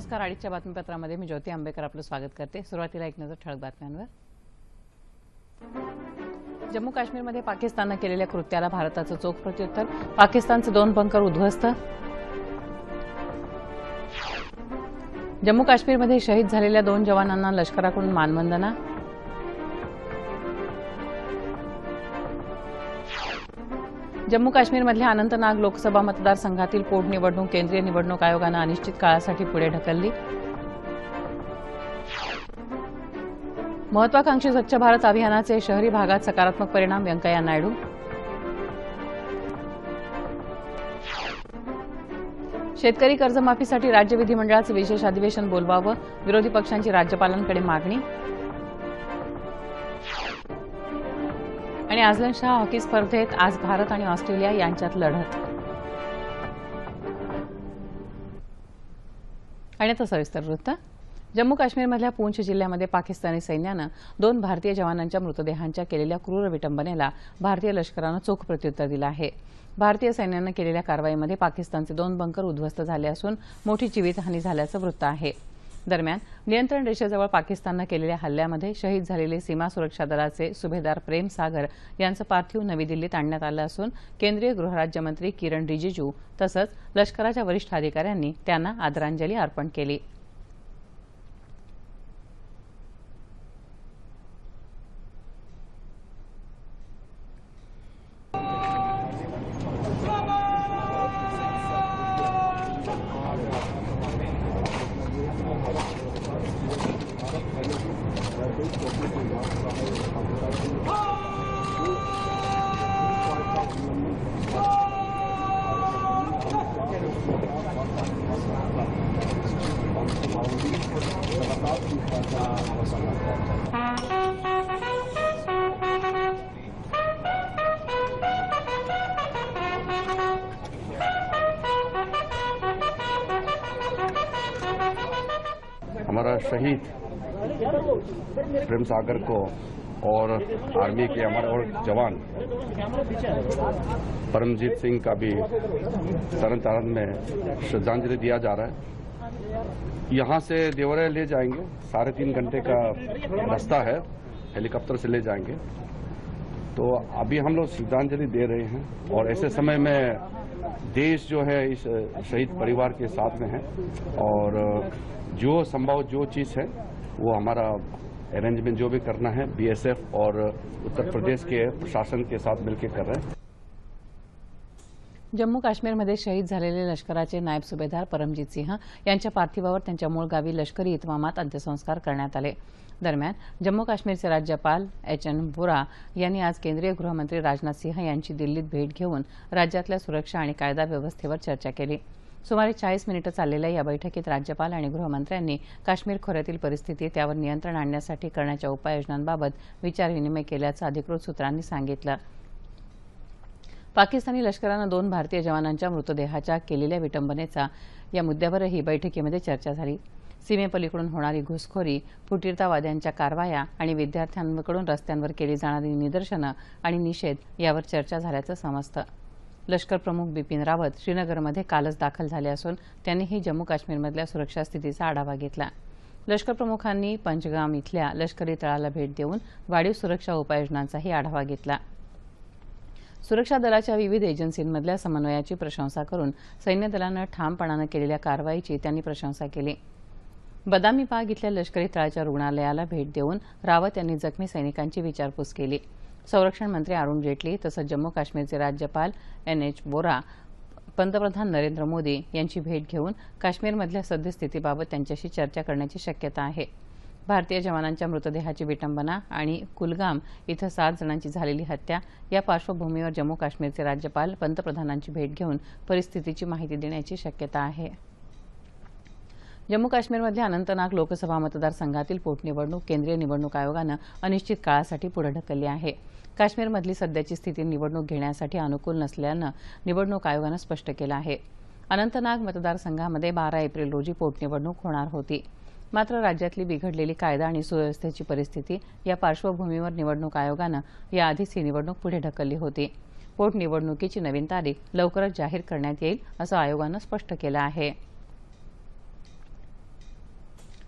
नमस्कार. आजच्या बातमीपत्रामध्ये मी ज्योती आंबेकर आपलं स्वागत करते. सुरुवातीला एक नजर ठळक बातम्यांवर. जम्मू काश्मीरमध्ये पाकिस्तानने केलेल्या कृत्याला भारताचं चोख प्रत्युत्तर. पाकिस्तानचे 2 बंकर उद्ध्वस्त. जम्मू काश्मीरमध्ये शहीद झालेल्या 2 जवानांना लष्कराकडून मानवंदना. जम्मू काश्मीरमधल्या अनंतनाग लोकसभा मतदारसंघातील पोटनिवडणूक केंद्रीय निवडणूक आयोगानं अनिश्चित काळासाठी पुढे ढकलली. महत्वाकांक्षी स्वच्छ भारत अभियानाचे शहरी भागात सकारात्मक परिणाम. व्यंकय्या नायडू. शेतकरी कर्जमाफीसाठी राज्य विधिमंडळाचं विशेष अधिवेशन बोलवावं. विरोधी पक्षांची राज्यपालांकडे मागणी. आणि आझलन शाह हॉकी स्पर्धेत आज भारत आणि ऑस्ट्रेलिया यांच्यात लढत. आणि आता सविस्तर वृत्त. जम्मू काश्मीरमधल्या पूंछ जिल्ह्यामध्ये पाकिस्तानी सैन्यानं 2 भारतीय जवानांच्या मृतदेहांच्या केलेल्या क्रूर विटंबनेला भारतीय लष्करानं चोख प्रत्युत्तर दिलं आहे. भारतीय सैन्यानं केलेल्या कारवाईमध्ये पाकिस्तानचे 2 बंकर उद्ध्वस्त झाले असून मोठी जीवितहानी झाल्याचं वृत्त आहे. दरम्यान नियंत्रण रेषेजवळ पाकिस्ताननं केलेल्या हल्ल्यामध्ये शहीद झालेले सीमा सुरक्षा दलाचे सुभेदार प्रेम सागर यांचं पार्थिव नवी दिल्लीत आणण्यात आलं असून केंद्रीय गृहराज्यमंत्री किरण रिजिजू तसंच लष्कराच्या वरिष्ठ अधिकाऱ्यांनी त्यांना आदरांजली अर्पण केली. हमारा शहीद प्रेम सागर को और आर्मी के हमारे और जवान परमजीत सिंह का भी तरन तारण में श्रद्धांजलि दिया जा रहा है। यहाँ से देवरिया ले जाएंगे, 3.5 घंटे का रास्ता है, हेलीकॉप्टर से ले जाएंगे। तो अभी हम लोग श्रद्धांजलि दे रहे हैं और ऐसे समय में देश जो है इस शहीद परिवार के साथ में है और जो संभव जो चीज़ है वो हमारा अरेंजमेंट जो भी करना है बीएसएफ और उत्तर प्रदेश के प्रशासन के साथ मिलकर कर रहे हैं। जम्मू काश्मीरमध्ये शहीद झालेले लष्कराचे नायब सुभेदार परमजीत सिंह यांच्या पार्थिवावर त्यांच्या मूळ गावी लष्करी इतमामात अंत्यसंस्कार करण्यात आले. दरम्यान जम्मू काश्मीरचे राज्यपाल एच.एन. वोरा यांनी आज केंद्रीय गृहमंत्री राजनाथ सिंह यांची दिल्लीत भेट घेऊन राज्यातल्या सुरक्षा आणि कायदा व्यवस्थेवर चर्चा केली. सुमारे 40 मिनिटं चाललेल्या या बैठकीत राज्यपाल आणि गृहमंत्र्यांनी काश्मीर खोऱ्यातील परिस्थिती त्यावर नियंत्रण आणण्यासाठी करण्याच्या उपाययोजनांबाबत विचारविनिमय केल्याचं अधिकृत सूत्रांनी सांगितलं. पाकिस्तानी लष्करानं 2 भारतीय जवानांच्या मृतदेहाच्या केलेल्या विटंबनेचा या मुद्द्यावरही बैठकीमध्ये चर्चा झाली. सीमेपलीकडून होणारी घुसखोरी, फुटीरतावाद्यांच्या कारवाया आणि विद्यार्थ्यांकडून रस्त्यांवर केली जाणारी निदर्शनं आणि निषेध यावर चर्चा झाल्याचं समजतं. लष्कर प्रमुख बिपिन रावत श्रीनगरमध्ये कालच दाखल झाले असून त्यांनीही जम्मू काश्मीरमधल्या सुरक्षा स्थितीचा आढावा घेतला. लष्कर प्रमुखांनी पंजगाम इथल्या लष्करी तळाला भेट देऊन वाढीव सुरक्षा उपाययोजनांचाही आढावा घेतला. सुरक्षा दलाच्या विविध एजन्सींमधल्या समन्वयाची प्रशंसा करून सैन्य दलानं ठामपणानं केलेल्या कारवाईची त्यांनी प्रशंसा केली. बदामी बाग इथल्या लष्करी तळाच्या रुग्णालयाला भेट देऊन रावत यांनी जखमी सैनिकांची विचारपूस केली. संरक्षण मंत्री अरुण जेटली तसंच जम्मू काश्मीरचे राज्यपाल एन.एच. वोरा पंतप्रधान नरेंद्र मोदी यांची भेट घेऊन काश्मीरमधल्या सद्यस्थितीबाबत त्यांच्याशी चर्चा करण्याची शक्यता आहे. भारतीय जवानांच्या मृतदेहाची विटंबना आणि कुलगाम इथं 7 जणांची झालेली हत्या या पार्श्वभूमीवर जम्मू काश्मीरचे राज्यपाल पंतप्रधानांची भेट घेऊन परिस्थितीची माहिती देण्याची शक्यता आहे. जम्मू काश्मीरमधल्या अनंतनाग लोकसभा मतदारसंघातील पोटनिवडणूक केंद्रीय निवडणूक आयोगानं अनिश्चित काळासाठी पुढे ढकलली आहे. काश्मीरमधली सध्याची स्थिती निवडणूक घेण्यासाठी अनुकूल नसल्यानं निवडणूक आयोगानं स्पष्ट केलं आहे. अनंतनाग मतदारसंघामध्ये 12 एप्रिल रोजी पोटनिवडणूक होणार होती. मात्र राज्यातली बिघडलेली कायदा आणि सुव्यवस्थेची परिस्थिती या पार्श्वभूमीवर निवडणूक आयोगानं याआधीच ही निवडणूक पुढे ढकलली होती. पोटनिवडणुकीची नवीन तारीख लवकरच जाहीर करण्यात येईल असं आयोगानं स्पष्ट केलं आहे.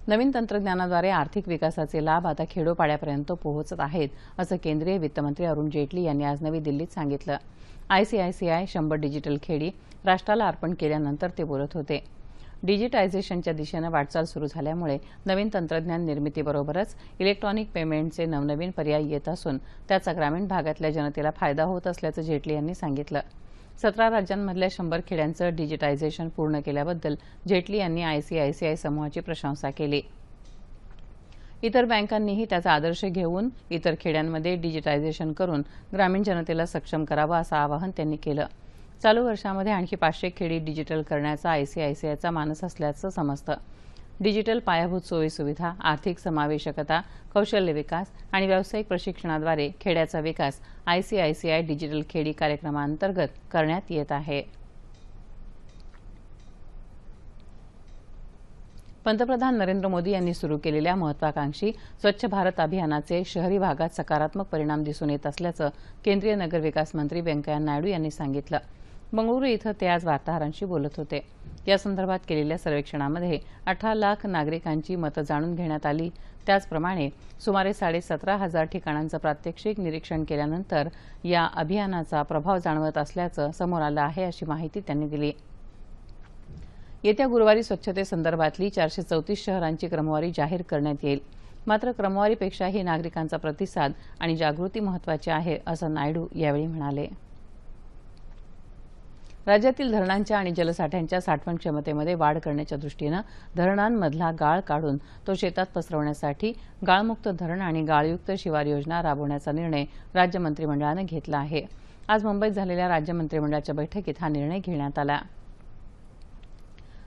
नवीन तंत्रज्ञानाद्वारे आर्थिक विकासाचे लाभ आता खेडोपाड्यापर्यंत पोहोचत आहेत, असं केंद्रीय वित्तमंत्री अरुण जेटली यांनी आज नवी दिल्लीत सांगितलं. आयसीआयसीआय 100 डिजिटल खेडी राष्ट्राला अर्पण केल्यानंतर ते बोलत होते. डिजिटायझेशनच्या दिशेनं वाटचाल सुरू झाल्यामुळे नवीन तंत्रज्ञान निर्मितीबरोबरच इलेक्ट्रॉनिक पेमेंटचे नवनवीन पर्याय येत असून त्याचा ग्रामीण भागातल्या जनतेला फायदा होत असल्याचं जेटली यांनी सांगितलं. 17 राज्यांमधल्या 100 खेड्यांचं डिजिटायझेशन पूर्ण केल्याबद्दल जेटली यांनी आयसीआयसीआय समूहाची प्रशंसा केली. इतर बँकांनीही त्याचा आदर्श घेऊन इतर खेड्यांमध्ये डिजिटायझेशन करून ग्रामीण जनतेला सक्षम करावं असं आवाहन त्यांनी केलं. चालू वर्षामध्ये आणखी 500 खेडी डिजिटल करण्याचा आयसीआयसीआयचा मानस असल्याचं समजतं. डिजिटल पायाभूत सोयीसुविधा, आर्थिक समावेशकता, कौशल्य विकास आणि व्यावसायिक प्रशिक्षणाद्वारे खेड्याचा विकास आयसीआयसीआय डिजिटल खेडी कार्यक्रमांतर्गत करण्यात येत आहे. पंतप्रधान नरेंद्र मोदी यांनी सुरू केलेल्या महत्वाकांक्षी स्वच्छ भारत अभियानाचे शहरी भागात सकारात्मक परिणाम दिसून येत असल्याचं केंद्रीय नगरविकास मंत्री व्यंकय्या नायडू यांनी सांगितलं. बंगळुरू इथं ते आज वार्ताहरांशी बोलत होते. या संदर्भात केलेल्या सर्वेक्षणामध्ये 18 लाख नागरिकांची मतं जाणून घेण्यात आली. त्याचप्रमाणे सुमारे 17,500 ठिकाणांचं प्रात्यक्षिक निरीक्षण केल्यानंतर या अभियानाचा प्रभाव जाणवत असल्याचं समोर आलं आहे, अशी माहिती त्यांनी दिली. येत्या गुरुवारी स्वच्छतेसंदर्भातली 434 शहरांची क्रमवारी जाहीर करण्यात येईल. मात्र क्रमवारीपेक्षाही नागरिकांचा प्रतिसाद आणि जागृती महत्त्वाची आहे, असं नायडू यावेळी म्हणाले. राज्यातील धरणांच्या आणि जलसाठ्यांच्या साठवण क्षमतेमध्ये वाढ करण्याच्या दृष्टीनं धरणांमधला गाळ काढून तो शेतात पसरवण्यासाठी गाळमुक्त धरण आणि गाळयुक्त शिवार योजना राबवण्याचा निर्णय राज्य मंत्रिमंडळानं घेतला आहे. आज मुंबईत झालेल्या राज्य मंत्रिमंडळाच्या बैठकीत हा निर्णय घेण्यात आला.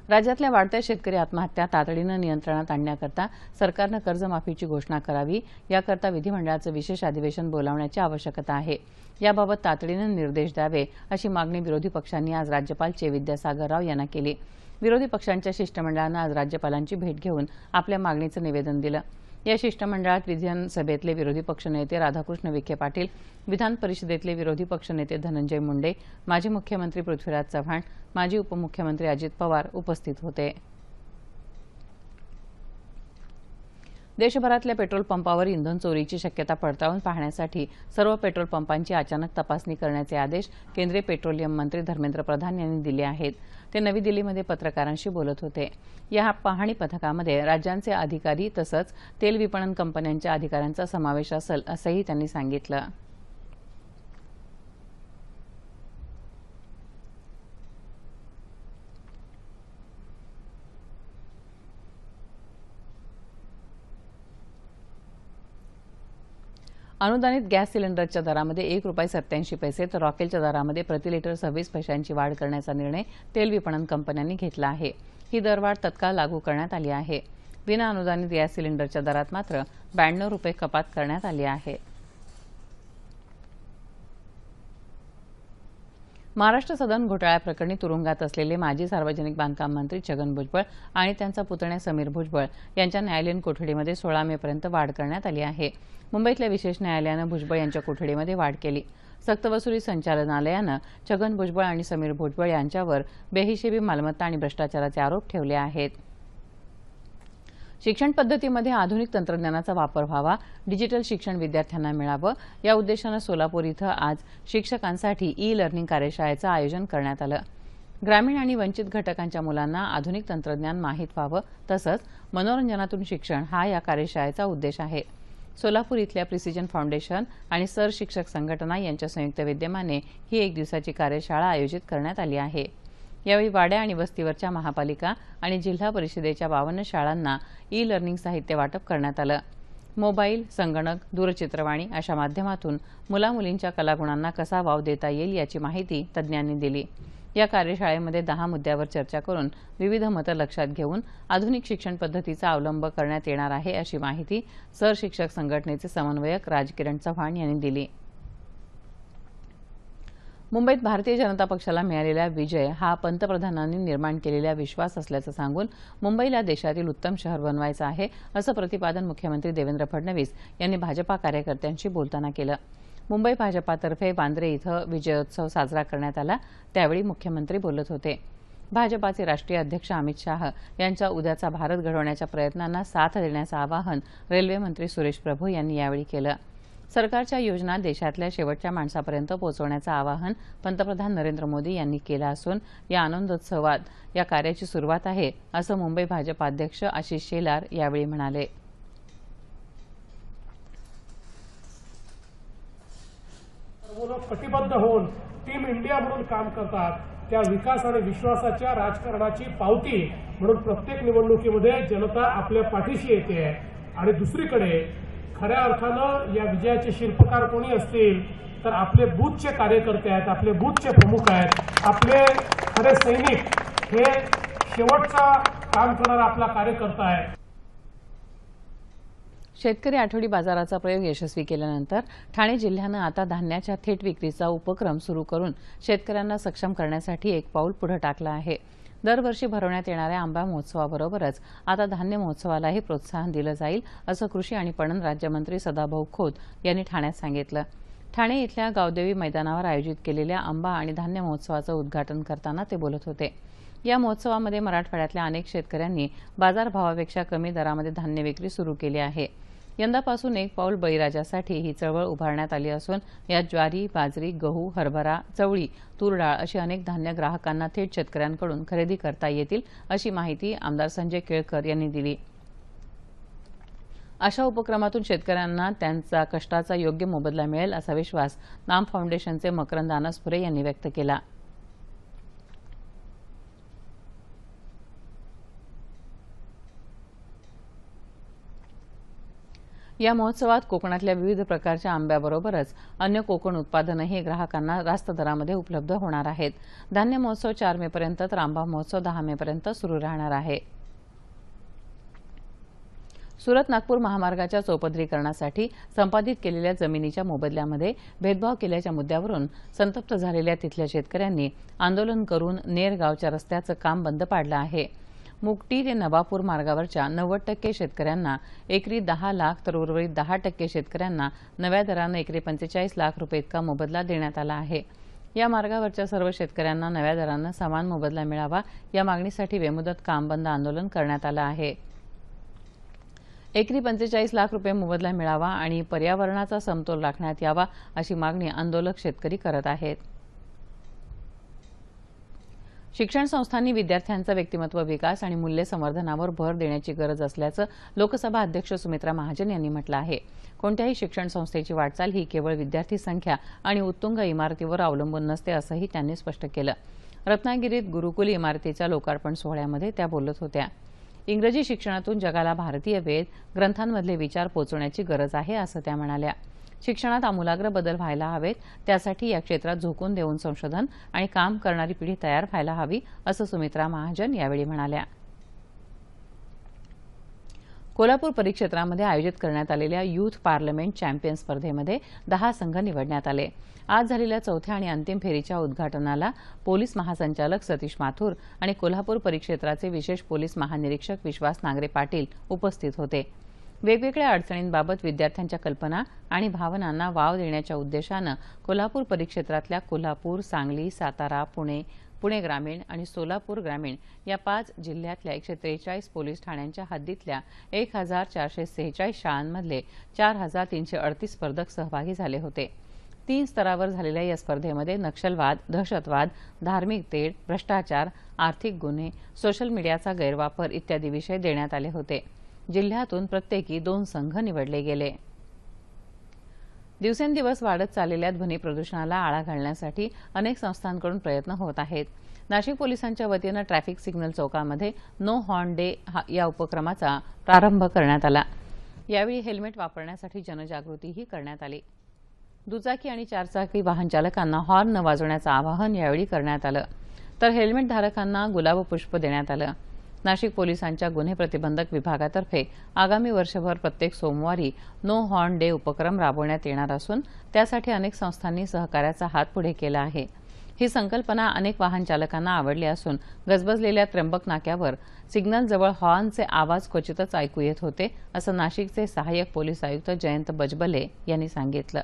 राज्यातल्या वाढत्या शेतकरी आत्महत्या तातडीनं नियंत्रणात आणण्याकरता सरकारनं कर्जमाफीची घोषणा करावी. याकरता विधिमंडळाचं विशेष अधिवेशन बोलावण्याची आवश्यकता आहे. याबाबत तातडीनं निर्देश द्यावे, अशी मागणी विरोधी पक्षांनी आज राज्यपाल चे विद्यासागर राव यांना केली. विरोधी पक्षांच्या शिष्टमंडळानं आज राज्यपालांची भेट घेऊन आपल्या मागणीचं निवेदन दिलं. या शिष्टमंडळात विधानसभेतले विरोधी पक्षनेते राधाकृष्ण विखे पाटील, विधान परिषदेतले विरोधी पक्षनेते धनंजय मुंडे, माजी मुख्यमंत्री पृथ्वीराज चव्हाण, माजी उपमुख्यमंत्री अजित पवार उपस्थित होते. देशभरातल्या पेट्रोल पंपावर इंधन चोरीची शक्यता पडताळून पाहण्यासाठी सर्व पेट्रोल पंपांची अचानक तपासणी करण्याचे आदेश केंद्रीय पेट्रोलियम मंत्री धर्मेंद्र प्रधान यांनी दिले आहेत. ते नवी दिल्लीमध्ये पत्रकारांशी बोलत होते. या पाहणी पथकामध्ये राज्यांचे अधिकारी तसंच तेल विपणन कंपन्यांच्या अधिकाऱ्यांचा समावेश असेल, असंही त्यांनी सांगितलं. अनुदानित गॅस सिलेंडरच्या दरामध्ये ₹1.87 तर रॉकेलच्या दरामध्ये प्रति लिटर 26 पैशांची वाढ करण्याचा निर्णय तेल विपणन कंपन्यांनी घेतला आहे. ही दरवाढ तत्काळ लागू करण्यात आली आहे. विना अनुदानित गॅस सिलेंडरच्या दरात मात्र ₹92 कपात करण्यात आली आहे. महाराष्ट्र सदन घोटाळ्याप्रकरणी तुरुंगात असलेले माजी सार्वजनिक बांधकाम मंत्री छगन भुजबळ आणि त्यांचा पुतण्या समीर भुजबळ यांच्या न्यायालयीन कोठडीमध्ये 16 मेपर्यंत वाढ करण्यात आली आहे. मुंबईतल्या विशेष न्यायालयानं भुजबळ यांच्या कोठडीमध्ये वाढ केली. सक्तवसुली संचालनालयानं छगन भुजबळ आणि समीर भुजबळ यांच्यावर बेहिशेबी मालमत्ता आणि भ्रष्टाचाराचे आरोप ठेवले आहेत. शिक्षण पद्धतीमध्ये आधुनिक तंत्रज्ञानाचा वापर व्हावा, डिजिटल शिक्षण विद्यार्थ्यांना मिळावं, या उद्देशानं सोलापूर इथं आज शिक्षकांसाठी ई-लर्निंग कार्यशाळेचं आयोजन करण्यात आलं. ग्रामीण आणि वंचित घटकांच्या मुलांना आधुनिक तंत्रज्ञान माहीत व्हावं तसंच मनोरंजनातून शिक्षण हा या कार्यशाळेचा उद्देश आहे. सोलापूर इथल्या प्रिसिजन फाउंडेशन आणि सर शिक्षक संघटना यांच्या संयुक्त विद्यमाने ही 1 दिवसाची कार्यशाळा आयोजित करण्यात आली आहे. यावेळी वाड्या आणि वस्तीवरच्या महापालिका आणि जिल्हा परिषदेच्या 52 शाळांना ई-लर्निंग साहित्य वाटप करण्यात आलं. मोबाईल, संगणक, दूरचित्रवाणी अशा माध्यमातून मुलामुलींच्या कलागुणांना कसा वाव देता येईल याची माहिती तज्ज्ञांनी दिली. या कार्यशाळेमध्ये 10 मुद्द्यावर चर्चा करून विविध मतं लक्षात घेऊन आधुनिक शिक्षण पद्धतीचा अवलंब करण्यात येणार आहे, अशी माहिती सर शिक्षक संघटनेचे समन्वयक राजकिरण चव्हाण यांनी दिली. मुंबईत भारतीय जनता पक्षाला मिळालेला विजय हा पंतप्रधानांनी निर्माण केलेला विश्वास असल्याचं सांगून मुंबईला देशातील उत्तम शहर बनवायचं आहे, असं प्रतिपादन मुख्यमंत्री देवेंद्र फडणवीस यांनी भाजपा कार्यकर्त्यांशी बोलताना केलं. मुंबई भाजपातर्फे वांद्रे इथं विजयोत्सव साजरा करण्यात आला. त्यावेळी मुख्यमंत्री बोलत होते. भाजपाचे राष्ट्रीय अध्यक्ष अमित शाह यांच्या उद्याचा भारत घडवण्याच्या प्रयत्नांना साथ देण्याचं आवाहन रेल्वे मंत्री सुरेश प्रभू यांनी यावेळी केलं. सरकारच्या योजना देशातल्या शेवटच्या माणसापर्यंत पोहोचवण्याचं आवाहन पंतप्रधान नरेंद्र मोदी यांनी केलं असून या आनंदोत्सवात या कार्याची सुरुवात आहे असं मुंबई भाजप अध्यक्ष आशिष शेलार यावेळी म्हणाले. कटिबद्ध होऊन टीम इंडिया म्हणून काम करतात. त्या विकास आणि विश्वासाच्या राजकारणाची पावती म्हणून प्रत्येक निवडणुकीमध्ये जनता आपल्या पाठीशी येते. आणि दुसरीकडे खऱ्या अर्थानं या विजयाचे शिल्पकार कोणी असतील तर आपले बूथचे कार्यकर्ते आहेत, आपले बूथचे प्रमुख आहेत, आपले खरे सैनिक हे शेवटचा काम करणारा आपला कार्यकर्ता आहे. शेतकरी आठवडी बाजाराचा प्रयोग यशस्वी केल्यानंतर ठाणे जिल्ह्यानं आता धान्याच्या थेट विक्रीचा उपक्रम सुरू करून शेतकऱ्यांना सक्षम करण्यासाठी एक पाऊल पुढे टाकलं आहे. दरवर्षी भरवण्यात येणाऱ्या आंबा महोत्सवाबरोबरच आता धान्य महोत्सवालाही प्रोत्साहन दिलं जाईल असं कृषी आणि पणन राज्यमंत्री सदाभाऊ खोत यांनी ठाण्यात सांगितलं. ठाणे इथल्या गावदेवी मैदानावर आयोजित केलेल्या आंबा आणि धान्य महोत्सवाचं उद्घाटन करताना ते बोलत होते. या महोत्सवामध्ये मराठवाड्यातल्या अनेक शेतकऱ्यांनी बाजारभावापेक्षा कमी दरामध्ये धान्य विक्री सुरू केली आहे. यंदापासून एक पाऊल बळीराजासाठी ही चळवळ उभारण्यात आली असून यात ज्वारी, बाजरी, गहू, हरभरा, चवळी, तूर डाळ अशी अनेक धान्य ग्राहकांना थेट शेतकऱ्यांकडून खरेदी करता येतील अशी माहिती आमदार संजय केळकर यांनी दिली. अशा उपक्रमातून शेतकऱ्यांना त्यांचा कष्टाचा योग्य मोबदला मिळेल असा विश्वास नाम फाउंडेशनचे मकरंद अनासपुरे यांनी व्यक्त केला. या महोत्सवात कोकणातल्या विविध प्रकारच्या आंब्याबरोबरच अन्य कोकण उत्पादनही ग्राहकांना रास्त दरामध्ये उपलब्ध होणार आहेत. धान्य महोत्सव 4 मे पर्यंत तर आंबा महोत्सव 10 मे पर्यंत सुरू राहणार आहे. सुरत नागपूर महामार्गाच्या चौपदरीकरणासाठी संपादित केलेल्या जमिनीच्या मोबदल्यामध्ये भेदभाव केल्याच्या मुद्द्यावरून संतप्त झालेल्या तिथल्या शेतकऱ्यांनी आंदोलन करून नेर गावच्या रस्त्याचं काम बंद पाडलं आहे. मुकटी ते नवापूर मार्गावरच्या 90% शेतकऱ्यांना एकरी 10 लाख तर उर्वरित 10% शेतकऱ्यांना नव्या दरानं एकरी 45 लाख रुपये इतका मोबदला देण्यात आला आहे. या मार्गावरच्या सर्व शेतकऱ्यांना नव्या दरानं समान मोबदला मिळावा या मागणीसाठी बेमुदत काम बंद आंदोलन करण्यात आलं आहे. एकरी 45 लाख रुपये मोबदला मिळावा आणि पर्यावरणाचा समतोल राखण्यात यावा अशी मागणी आंदोलक शेतकरी करत आहेत. शिक्षण संस्थांनी विद्यार्थ्यांचा व्यक्तिमत्व विकास आणि मूल्य संवर्धनावर भर देण्याची गरज असल्याचं लोकसभा अध्यक्ष सुमित्रा महाजन यांनी म्हटलं आहे. कोणत्याही शिक्षण संस्थेची वाटचाल ही केवळ विद्यार्थी संख्या आणि उत्तुंग इमारतीवर अवलंबून नसते असंही त्यांनी स्पष्ट केलं. रत्नागिरीत गुरुकुल इमारतीच्या लोकार्पण सोहळ्यामध्ये त्या बोलत होत्या. इंग्रजी शिक्षणातून जगाला भारतीय वेद ग्रंथांमधले विचार पोचवण्याची गरज आहे असं त्या म्हणाल्या. शिक्षणात आमूलाग्र बदल व्हायला हवेत, त्यासाठी या क्षेत्रात झोकून देऊन संशोधन आणि काम करणारी पिढी तयार व्हायला हवी असं सुमित्रा महाजन यावेळी म्हणाल्या. कोल्हापूर परिक्षेत्रामध्ये आयोजित करण्यात आलेल्या युथ पार्लमेंट चॅम्पियन स्पर्धेमध्ये 10 संघ निवडण्यात आले. आज झालेल्या चौथ्या आणि अंतिम फेरीच्या उद्घाटनाला पोलीस महासंचालक सतीश माथुर आणि कोल्हापूर परिक्षेत्राचे विशेष पोलीस महानिरीक्षक विश्वास नांगरे पाटील उपस्थित होते. वेगवेगळ्या अडचणींबाबत विद्यार्थ्यांच्या कल्पना आणि भावनांना वाव देण्याच्या उद्देशानं कोल्हापूर परिक्षेत्रातल्या कोल्हापूर, सांगली, सातारा, पुणे ग्रामीण आणि सोलापूर ग्रामीण या 5 जिल्ह्यातल्या 143 पोलीस ठाण्यांच्या हद्दीतल्या 1446 शाळांमधले 4338 स्पर्धक सहभागी झाले होते. 3 स्तरावर झालेल्या या स्पर्धेमध्ये नक्षलवाद, दहशतवाद, धार्मिक तेढ, भ्रष्टाचार, आर्थिक गुन्हे, सोशल मीडियाचा गैरवापर इत्यादी विषय देण्यात आले होते. जिल्ह्यातून प्रत्येकी 2 संघ निवडले गेले. दिवसेंदिवस वाढत चाललेल्या ध्वनी प्रदूषणाला आळा घालण्यासाठी अनेक संस्थांकडून प्रयत्न होत आहेत. नाशिक पोलिसांच्या वतीनं ट्रॅफिक सिग्नल चौकामध्ये नो हॉर्न डे या उपक्रमाचा प्रारंभ करण्यात आला. यावेळी हेल्मेट वापरण्यासाठी जनजागृतीही करण्यात आली. दुचाकी आणि 4 चाकी वाहन चालकांना हॉर्न न वाजवण्याचं आवाहन यावेळी करण्यात आलं. तर हेल्मेट धारकांना गुलाब पुष्प देण्यात आलं. नाशिक पोलिसांच्या गुन्हे प्रतिबंधक विभागातर्फे आगामी वर्षभर प्रत्येक सोमवारी नो हॉर्न डे उपक्रम राबवण्यात येणार असून त्यासाठी अनेक संस्थांनी सहकार्याचा हात पुढे केला आहे. ही संकल्पना अनेक वाहन चालकांना आवडली असून गजबजलेल्या त्र्यंबक नाक्यावर सिग्नलजवळ हॉर्नचे आवाज क्वचितच ऐकू येत होते असं नाशिकचे सहाय्यक पोलीस आयुक्त जयंत बजबले यांनी सांगितलं.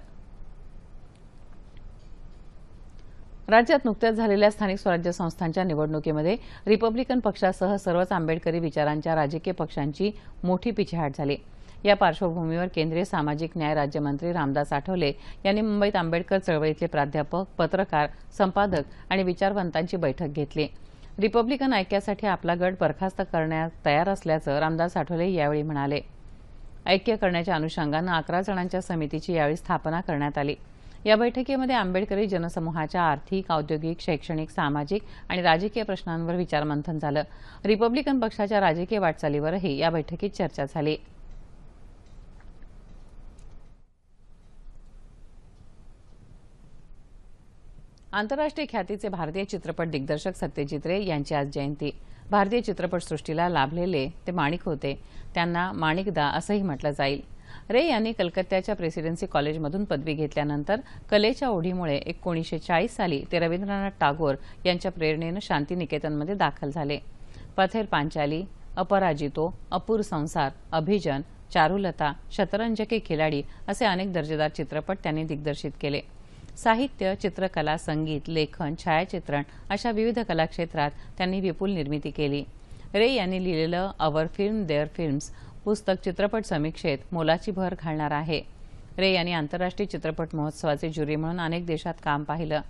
राज्यात नुकत्याच झालेल्या स्थानिक स्वराज्य संस्थांच्या निवडणुकीमध्ये रिपब्लिकन पक्षासह सर्वच आंबेडकरी विचारांच्या राजकीय पक्षांची मोठी पिछेहाट झाली। या पार्श्वभूमीवर केंद्रीय सामाजिक न्याय राज्यमंत्री रामदास आठवले यांनी मुंबईत आंबेडकर चळवळीतले प्राध्यापक, पत्रकार, संपादक आणि विचारवंतांची बैठक घेतली। रिपब्लिकन ऐक्यासाठी आपला गट बरखास्त करण्यास तयार असल्याचं रामदास आठवले यावेळी म्हणाले। ऐक्य करण्याच्या अनुषंगानं 11 जणांच्या समितीची यावेळी स्थापना करण्यात आली। या बैठकीमध्ये आंबेडकरी जनसमूहाच्या आर्थिक, औद्योगिक, शैक्षणिक, सामाजिक आणि राजकीय प्रश्नांवर विचारमंथन झालं। रिपब्लिकन पक्षाच्या राजकीय वाटचालीवरही या बैठकीत चर्चा झाली। आंतरराष्ट्रीय ख्यातीचे भारतीय चित्रपट दिग्दर्शक सत्यजित रे यांची आज जयंती। भारतीय चित्रपटसृष्टीला लाभलेले ते माणिक होते, त्यांना माणिकदा असंही म्हटलं जाईल। रे यांनी कलकत्त्याच्या प्रेसिडेन्सी कॉलेजमधून पदवी घेतल्यानंतर कलेच्या ओढीमुळे 1940 साली ते रवींद्रनाथ टागोर यांच्या प्रेरणेनं शांतिनिकेतनमध्ये दाखल झाले। पथेर पांचाली, अपराजितो, अपूर संसार, अभिजन, चारुलता, शतरंज के खिलाडी असे अनेक दर्जेदार चित्रपट त्यांनी दिग्दर्शित केले। साहित्य, चित्रकला, संगीत, लेखन, छायाचित्रण अशा विविध कलाक्षेत्रात त्यांनी विपुल निर्मिती केली। रे यांनी लिहिलेलं अवर फिल्म देअर फिल्म्स पुस्तक चित्रपट समीक्षेत मोलाची भर घालणार आहे। रे यांनी आंतरराष्ट्रीय चित्रपट महोत्सवाचे ज्युरी म्हणून अनेक देशात काम पाहिलं।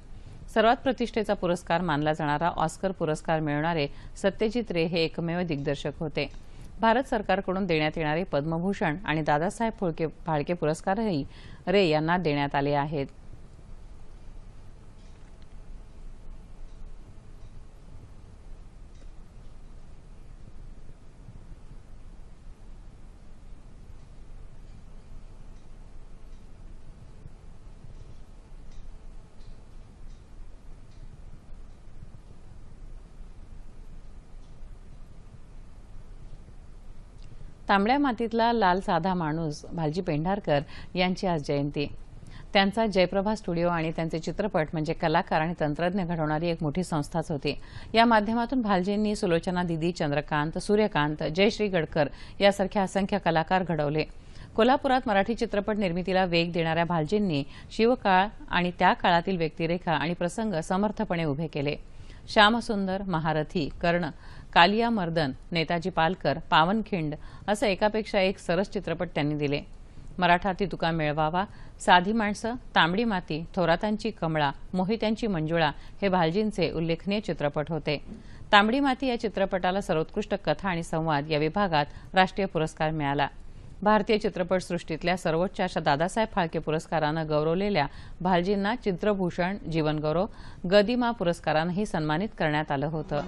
सर्वात प्रतिष्ठेचा पुरस्कार मानला जाणारा ऑस्कर पुरस्कार मिळवणारे सत्यजित रे हे एकमेव दिग्दर्शक होते। भारत सरकारकडून देण्यात येणारे पद्मभूषण आणि दादासाहेब फाळके पुरस्कारही रे यांना देण्यात आले आहेत। तांबड्या मातीतला लाल साधा माणूस भालजी पेंढारकर यांची आज जयंती। त्यांचा जयप्रभा स्टुडिओ आणि त्यांचे चित्रपट म्हणजे कलाकार आणि तंत्रज्ञ घडवणारी एक मोठी संस्थाच होती। या माध्यमातून भालजींनी सुलोचना दिदी, चंद्रकांत, सूर्यकांत, जयश्री गडकर यासारख्या असंख्य कलाकार घडवले। कोल्हापुरात मराठी चित्रपट निर्मितीला वेग देणाऱ्या भालजींनी शिवकाळ आणि त्या काळातील व्यक्तिरेखा आणि प्रसंग समर्थपणे उभे केले। श्यामसुंदर, महारथी, कर्ण, कालिया मर्दन, नेताजी पालकर, पावनखिंड असं एकापेक्षा एक सरस चित्रपट त्यांनी दिले। मराठाती तुका मिळवावा, साधी माणसं, तांबडी माती, थोरातांची कमळा, मोहित्यांची मंजुळा हे भालजींचे उल्लेखनीय चित्रपट होते। तांबडी माती या चित्रपटाला सर्वोत्कृष्ट कथा आणि संवाद या विभागात राष्ट्रीय पुरस्कार मिळाला। भारतीय चित्रपटसृष्टीतल्या सर्वोच्च अशा दादासाहेब फाळके पुरस्कारानं गौरवलेल्या भालजींना चित्रभूषण, जीवनगौरव, गदिमा पुरस्कारानंही सन्मानित करण्यात आलं होतं।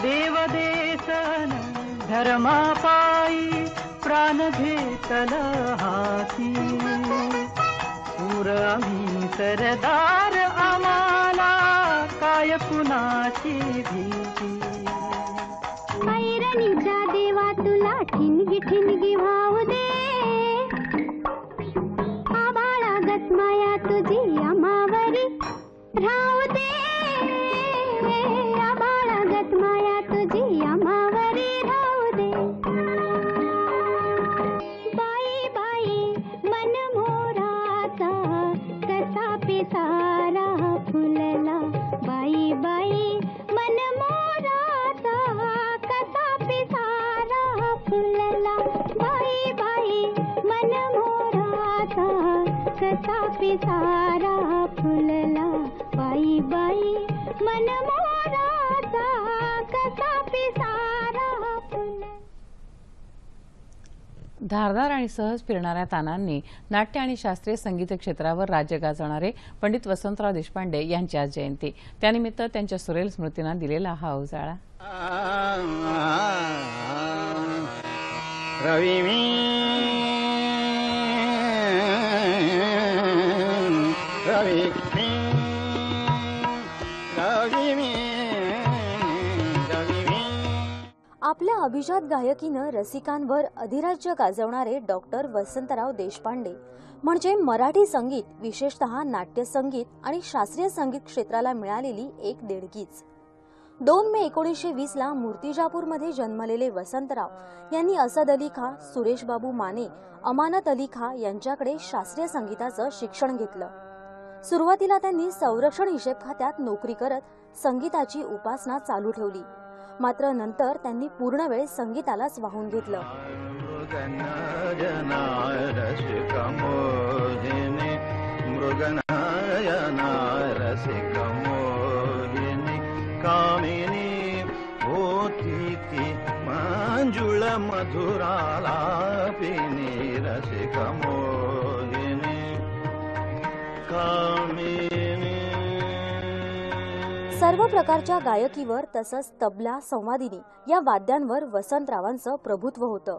देवदेशन धर्मापायी प्राण घेतल हाती, सूर आम्ही सरदार आम्हाला काय कुणाची भीती। ऐरणीच्या देवा तुला ठिणगी ठिणगी वाहू दे, आबाळा गतमाया तुझी आम्हावरी राहू दे, आबाळा गतमाया तुझी आम्हावरी राहू दे। बाई बाई मन मोराचा कसा पिसारा फुलला, बाई बाई मन मोराचा कसा पिसारा फुलला, बाई बाई मन मोराचा कसा पिसारा फुलला, बाई बाई मन मोराचा कसा पिसारा फुलला। धारदार आणि सहज फिरणाऱ्या तानांनी नाट्य आणि शास्त्रीय संगीत क्षेत्रावर राज्य गाजवणारे पंडित वसंतराव देशपांडे यांची आज जयंती। त्यानिमित्त त्यांच्या सुरेल स्मृतींना दिलेला हा उजाळा। आपल्या अभिजात गायकीनं रसिकांवर अधिराज्य गाजवणारे डॉक्टर वसंतराव देशपांडे म्हणजे मराठी संगीत, विशेषतः नाट्यसंगीत आणि शास्त्रीय संगीत क्षेत्राला मिळालेली एक देणगीच। 2 मे 1920 ला मूर्तिजापूरमध्ये जन्मलेले वसंतराव यांनी असद अली खां, सुरेश बाबू माने, अमानत अली खां यांच्याकडे शास्त्रीय संगीताचं शिक्षण घेतलं. सुरुवातीला त्यांनी संरक्षण हिशेब खात्यात नोकरी करत संगीताची उपासना चालू ठेवली. मात्र नंतर त्यांनी पूर्ण वेळ संगीतालाच वाहून घेतलं. कामिनी होती ती मंजुळ मधुरालापिनी रसिक मोहिनी कामिनी. सर्व प्रकारच्या गायकीवर तसंच तबला, संवादिनी या वाद्यांवर वसंतरावांचं प्रभुत्व होतं.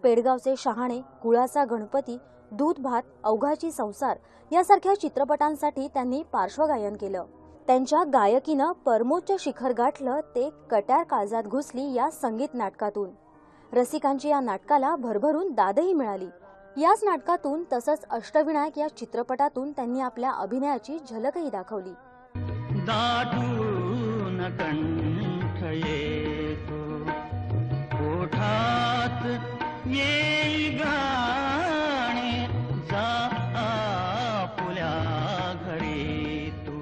पेडगावचे शहाणे, कुळाचा गणपती, दूध भात, अवघाची संसार यासारख्या चित्रपटांसाठी त्यांनी पार्श्वगायन केलं. त्यांच्या गायकीनं परमोच्च शिखर गाठलं ते कट्यार काळजात घुसली या संगीत नाटकातून. रसिकांची या नाटकाला भरभरून दादही मिळाली. याच नाटकातून तसंच अष्टविनायक या चित्रपटातून त्यांनी आपल्या अभिनयाची झलकही दाखवली. दाटून कंठ येतो ओठात येई गाणे जा आपुल्या घरी तू.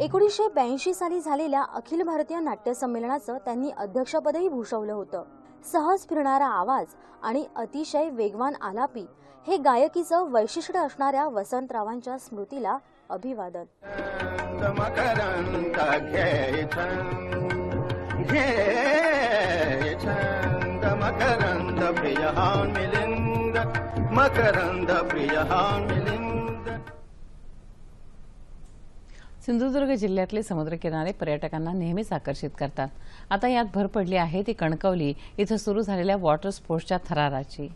1982 साली झालेल्या अखिल भारतीय नाट्य संमेलनाचं त्यांनी अध्यक्षपदही भूषवलं होतं. सहज फिरणारा आवाज आणि अतिशय वेगवान आलापी हे गायकीचं वैशिष्ट्य असणाऱ्या वसंतरावांच्या स्मृतीला अभिवादन. सिंधुदुर्ग जिल्ह्यातले समुद्रकिनारे पर्यटकांना नेहमीच आकर्षित करतात. आता यात भर पडली आहे ती कणकवली इथं सुरू झालेल्या वॉटर स्पोर्ट्सच्या थराराची.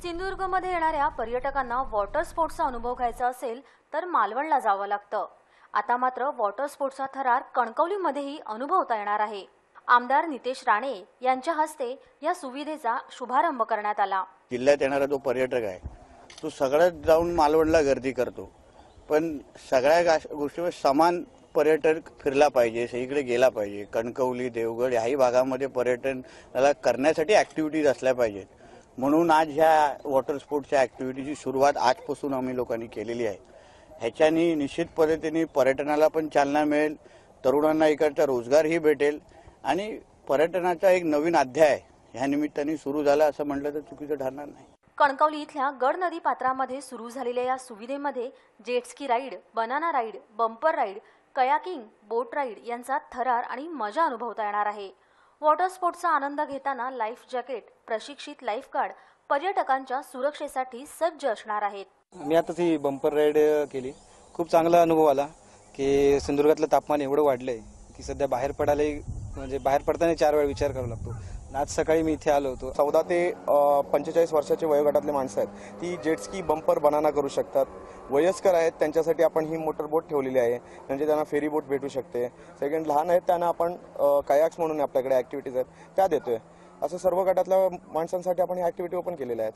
सिंधुदुर्गमध्ये येणाऱ्या पर्यटकांना वॉटर स्पोर्ट्सचा अनुभव घ्यायचा असेल तर मालवणला जावं लागतं. आता मात्र वॉटर स्पोर्ट्सचा थरार कणकवलीमध्येही अनुभवता येणार आहे. आमदार नितेश राणे यांच्या हस्ते या सुविधेचा शुभारंभ करण्यात आला. जिल्ह्यात येणारा जो पर्यटक आहे तो सगळ्यात जाऊन मालवणला गर्दी करतो, पण सगळ्या गोष्टीवर समान पर्यटक फिरला पाहिजे, सगळीकडे गेला पाहिजे. कणकवली, देवगड याही भागामध्ये पर्यटनाला करण्यासाठी ऍक्टिव्हिटीज असल्या पाहिजेत. म्हणून आज ह्या वॉटर स्पोर्ट्सच्या ऍक्टिव्हिटीची सुरुवात आजपासून आम्ही लोकांनी केलेली आहे. ह्याच्यानी निश्चित पद्धतीने पर्यटनाला पण चालना मिळेल, तरुणांना इकडचा रोजगारही भेटेल आणि पर्यटनाचा एक नवीन अध्याय ह्या निमित्ताने सुरू झाला असं म्हटलं तर चुकीचं ठरणार नाही. कणकवली इथल्या गड नदी पात्रामध्ये सुरू झालेल्या या सुविधेमध्ये jet ski ride, banana ride, bumper ride, kayaking, boat ride यांचा थरार आणि मजा अनुभवता येणार आहे. वॉटर स्पोर्ट्सचा आनंद घेताना लाईफ जॅकेट, प्रशिक्षित लाईफगार्ड पर्यटकांच्या सुरक्षेसाठी सज्ज असणार आहेत. मी आता ती बंपर राईड केली, खूप चांगला अनुभव आला की सिंधुदुर्गातलं तापमान एवढं वाढलंय की सध्या बाहेर पडताना 4 वेळा विचार करावा लागतो. आज सकाळी मी इथे आलो होतो. 14 ते 45 वर्षाचे वयोगटातले माणसं आहेत ती जेटस्की, बंपर, बनाना करू शकतात. वयस्कर आहेत त्यांच्यासाठी आपण ही मोटर बोट ठेवलेली आहे, म्हणजे त्यांना फेरी बोट भेटू शकते. सेकंड, लहान आहेत त्यांना आपण कायाक्स म्हणून आपल्याकडे ऍक्टिव्हिटीज आहेत त्या देतोय. असं सर्व गटातल्या माणसांसाठी आपण ही ऍक्टिव्हिटी ओपन केलेल्या आहेत.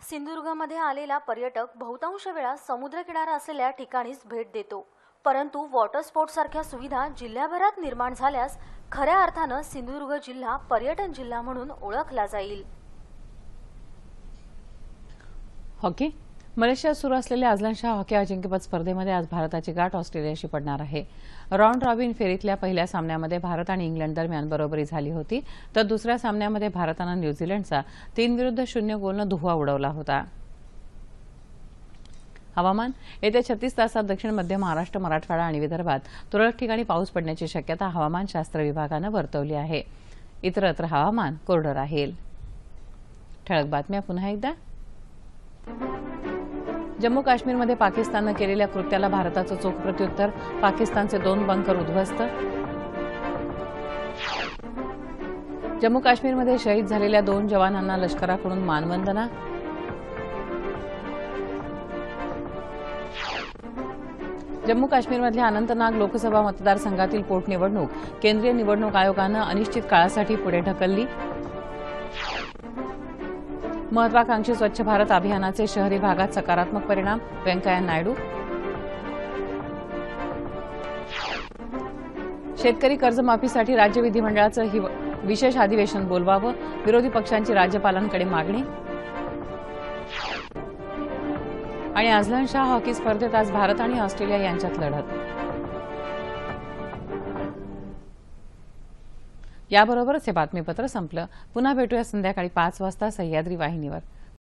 सिंधुदुर्गमध्ये आलेला पर्यटक बहुतांश वेळा समुद्रकिनारा असलेल्या ठिकाणीच भेट देतो. परंतु वॉटर स्पोर्ट्स सारख्या सुविधा जिल्ह्याभरात निर्माण झाल्यास खऱ्या अर्थानं सिंधुदुर्ग जिल्हा पर्यटन जिल्हा म्हणून ओळखला जाईल. हॉकी. मलेशियात सुरू असलेल्या अझलनशाह हॉकी अजिंक्यपद स्पर्धेमध्ये आज भारताची गाठ ऑस्ट्रेलियाशी पडणार आहे. राऊंड रॉबिन फेरीतल्या पहिल्या सामन्यामध्ये भारत आणि इंग्लंड दरम्यान बरोबरी झाली होती, तर दुसऱ्या सामन्यामध्ये भारतानं न्यूझीलंडचा 3-0 गोलनं धुव्वा उडवला होता. हवामान. येत्या 36 तासात दक्षिण मध्य महाराष्ट्र, मराठवाडा आणि विदर्भात तुरळक ठिकाणी पाऊस पडण्याची शक्यता हवामानशास्त्र विभागानं वर्तवली आहे. इतरत्र हवामान कोरडं राहील. ठळक बातम्या पुन्हा एकदा. जम्मू काश्मीरमध्ये पाकिस्ताननं केलेल्या कृत्याला भारताचं चोख प्रत्युत्तर. पाकिस्तानचे 2 बंकर उद्ध्वस्त. जम्मू काश्मीरमध्ये शहीद झालेल्या 2 जवानांना लष्कराकडून मानवंदना. जम्मू काश्मीरमधल्या अनंतनाग लोकसभा मतदारसंघातील पोटनिवडणूक केंद्रीय निवडणूक आयोगानं अनिश्चित काळासाठी पुढे ढकलली. महत्वाकांक्षी स्वच्छ भारत अभियानाचे शहरी भागात सकारात्मक परिणाम. व्यंकय्या नायडू. शेतकरी कर्जमाफीसाठी राज्य विधिमंडळाचं विशेष अधिवेशन बोलवावं, विरोधी पक्षांची राज्यपालांकडे मागणी. आणि अझलनशाह हॉकी स्पर्धेत आज भारत आणि ऑस्ट्रेलिया यांच्यात लढत. याबरोबरच हे बातमीपत्र संपलं. पुन्हा भेटूया संध्याकाळी 5 वाजता सह्याद्री वाहिनीवर.